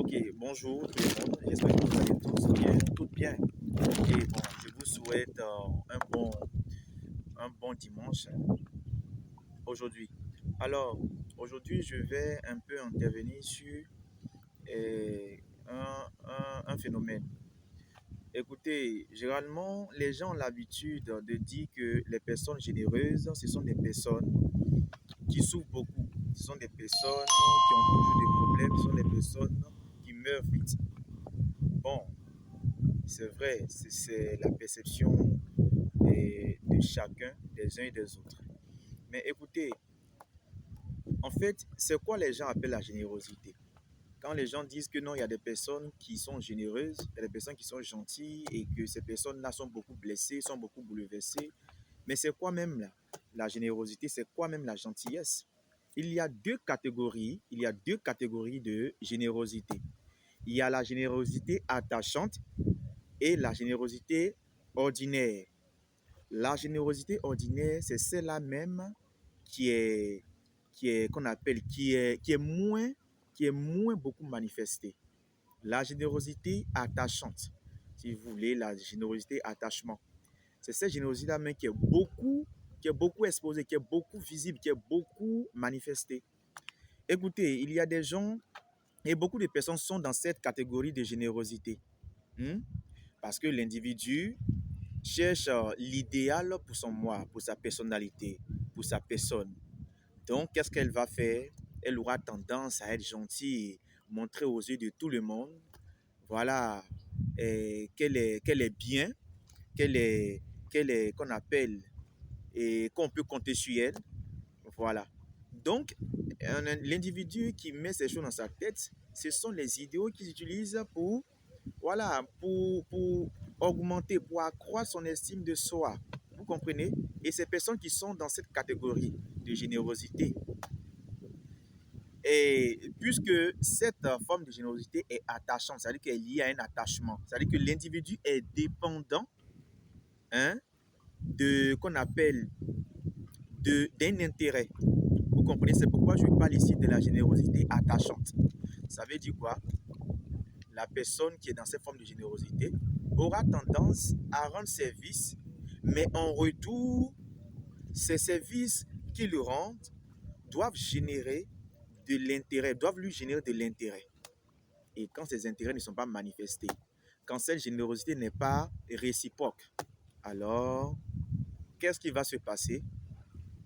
Ok, bonjour tout le monde. J'espère que vous allez tous bien, toutes bien. Ok, bon, je vous souhaite un bon dimanche aujourd'hui. Alors, aujourd'hui, je vais un peu intervenir sur un phénomène. Écoutez, généralement, les gens ont l'habitude de dire que les personnes généreuses, ce sont des personnes qui souffrent beaucoup. Ce sont des personnes qui ont toujours des problèmes. Ce sont des personnes qui meurent vite. Bon, c'est vrai, c'est la perception de chacun, des uns et des autres. Mais écoutez, en fait, c'est quoi les gens appellent la générosité? Quand les gens disent que non, il y a des personnes qui sont généreuses, il y a des personnes qui sont gentilles et que ces personnes-là sont beaucoup blessées, sont beaucoup bouleversées. Mais c'est quoi même la générosité? C'est quoi même la gentillesse? Il y a deux catégories de générosité. Il y a la générosité attachante et la générosité ordinaire. La générosité ordinaire, c'est celle-là même qui est, qu'on appelle, qui est moins beaucoup manifestée. La générosité attachante, si vous voulez, la générosité attachement. C'est cette générosité-là même qui est beaucoup exposée, qui est beaucoup visible, qui est beaucoup manifestée. Écoutez, il y a des gens et beaucoup de personnes sont dans cette catégorie de générosité. Hmm? Parce que l'individu cherche l'idéal pour son moi, pour sa personnalité, pour sa personne. Donc, qu'est-ce qu'elle va faire? Elle aura tendance à être gentille, montrer aux yeux de tout le monde, voilà, qu'elle est bien, qu'on appelle et qu'on peut compter sur elle. Voilà. Donc, l'individu qui met ces choses dans sa tête, ce sont les idéaux qu'il utilise pour, voilà, pour augmenter, pour accroître son estime de soi. Vous comprenez? Et ces personnes qui sont dans cette catégorie de générosité, et puisque cette forme de générosité est attachante, c'est-à-dire qu'il y a un attachement, c'est-à-dire que l'individu est dépendant, hein, qu'on appelle d'un intérêt. Vous comprenez? C'est pourquoi je parle ici de la générosité attachante. Ça veut dire quoi? La personne qui est dans cette forme de générosité aura tendance à rendre service, mais en retour, ces services qu'il rend doivent générer de l'intérêt, doivent lui générer de l'intérêt. Et quand ces intérêts ne sont pas manifestés, quand cette générosité n'est pas réciproque, alors qu'est-ce qui va se passer?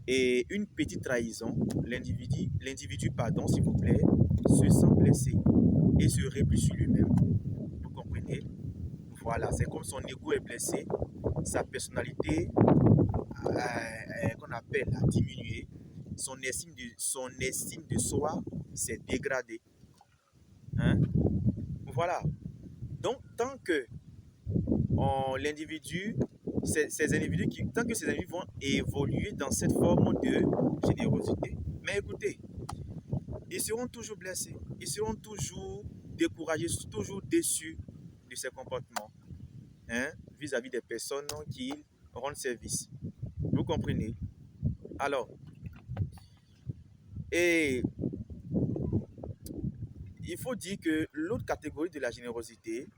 Et une petite trahison, l'individu, pardon, s'il vous plaît, se sent blessé et se replie sur lui-même. Vous comprenez? Voilà, c'est comme son ego est blessé, sa personnalité, qu'on appelle, a diminué, son estime de soi s'est dégradée. Hein? Voilà. Donc, tant que l'individu, tant que ces individus vont évoluer dans cette forme de générosité, mais écoutez, ils seront toujours blessés, ils seront toujours découragés, toujours déçus de ces comportements, hein, vis-à-vis des personnes qui rendent service. Vous comprenez? Alors, et il faut dire que l'autre catégorie de la générosité,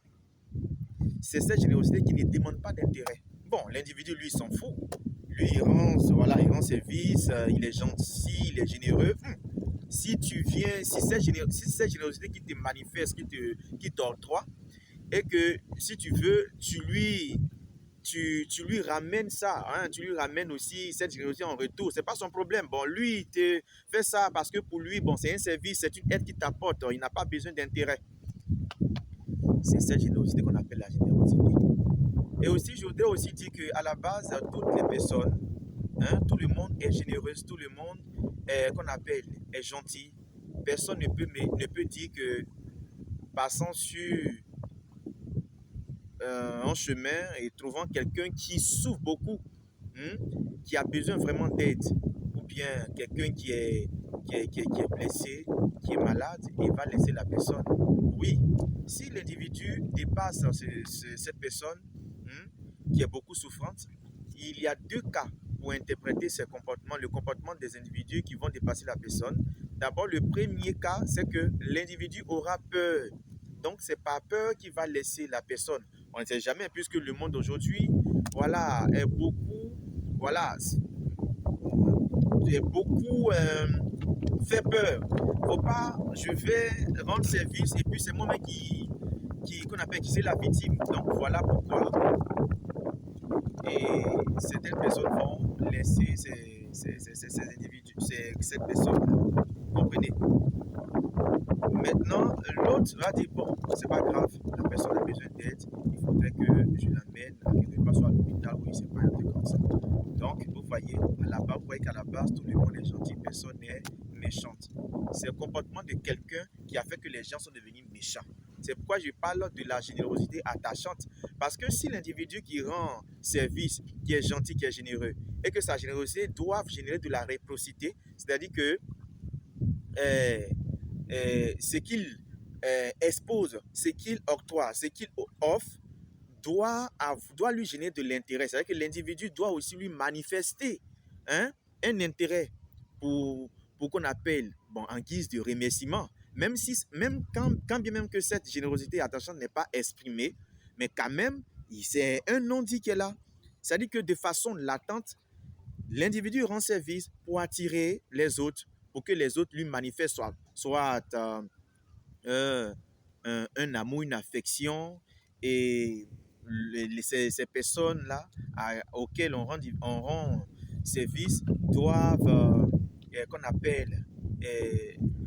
c'est cette générosité qui ne demande pas d'intérêt. Bon, l'individu, lui, s'en fout. Lui, il rend service, il est gentil, il est généreux. Si tu viens, si cette générosité qui te manifeste, qui t'octroie, et que si tu veux, tu lui ramènes ça, hein, tu lui ramènes aussi cette générosité en retour. C'est pas son problème. Bon, lui, il te fait ça parce que pour lui, bon, c'est un service, c'est une aide qu'il t'apporte. Il n'a pas besoin d'intérêt. C'est cette générosité qu'on appelle la générosité. Et aussi, je voudrais aussi dire qu'à la base, toutes les personnes, hein, tout le monde est généreux, tout le monde qu'on appelle est gentil. Personne ne peut dire que passant sur un chemin et trouvant quelqu'un qui souffre beaucoup, qui a besoin vraiment d'aide, ou bien quelqu'un qui est blessé, qui est malade, et va laisser la personne. Oui, si l'individu dépasse cette personne qui est beaucoup souffrante, il y a deux cas pour interpréter ces comportements, le comportement des individus qui vont dépasser la personne. D'abord, le premier cas, c'est que l'individu aura peur Donc, c'est par peur qu'il va laisser la personne. On ne sait jamais, puisque le monde aujourd'hui, voilà, est beaucoup, voilà, est beaucoup fait peur. Faut pas, je vais rendre service et puis c'est moi-même qu'on appelle qui c'est la victime. Donc, voilà pourquoi. Et certaines personnes vont laisser ces individus, cette personne. Comprenez? Maintenant, l'autre va dire, bon, c'est pas grave, la personne a besoin d'aide, il faudrait que je l'amène à quelque part, soit à l'hôpital, ou il sait pas un truc comme ça. Donc, vous voyez, vous voyez qu'à la base, tout le monde est gentil, personne n'est méchante. C'est le comportement de quelqu'un qui a fait que les gens sont devenus méchants. C'est pourquoi je parle de la générosité attachante. Parce que si l'individu qui rend service, qui est gentil, qui est généreux, et que sa générosité doit générer de la réciprocité, c'est-à-dire que ce qu'il expose, ce qu'il octroie, ce qu'il offre, doit lui générer de l'intérêt. C'est-à-dire que l'individu doit aussi lui manifester un intérêt pour qu'on appelle, bon, en guise de remerciement. Même quand bien même que cette générosité attachante n'est pas exprimée, mais quand même, c'est un non-dit qui est là. C'est-à-dire que de façon latente, l'individu rend service pour attirer les autres, pour que les autres lui manifestent soit un amour, une affection, et ces personnes-là auxquelles on rend service doivent, qu'on appelle,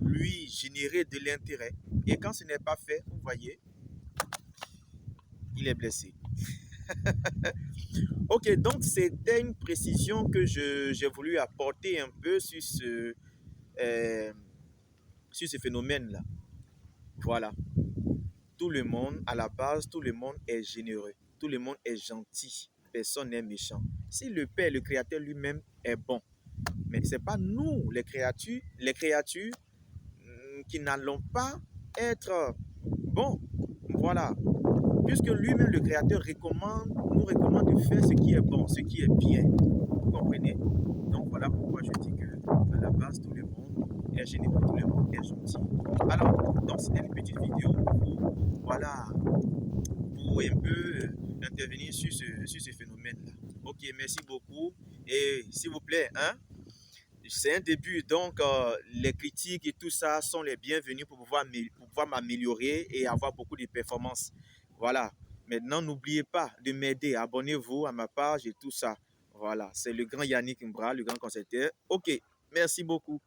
lui générer de l'intérêt. Et quand ce n'est pas fait, vous voyez, il est blessé. Ok, donc c'était une précision que j'ai voulu apporter un peu sur ce phénomène-là. Voilà. Tout le monde, à la base, tout le monde est généreux. Tout le monde est gentil. Personne n'est méchant. Si le Père, le Créateur lui-même est bon, mais ce n'est pas nous, les créatures qui n'allons pas être bons. Voilà. Puisque lui-même, le Créateur, nous recommande de faire ce qui est bon, ce qui est bien. Vous comprenez? Donc voilà pourquoi je dis que à la base, tout le monde est généreux, tout le monde est gentil. Alors, donc c'était une petite vidéo voilà, pour un peu intervenir sur ce phénomène-là. Ok, merci beaucoup. Et s'il vous plaît, c'est un début, donc les critiques et tout ça sont les bienvenus pour pouvoir m'améliorer et avoir beaucoup de performances. Voilà. Maintenant, n'oubliez pas de m'aider. Abonnez-vous à ma page et tout ça. Voilà. C'est le grand Yannick Mbra, le grand concepteur. Ok. Merci beaucoup.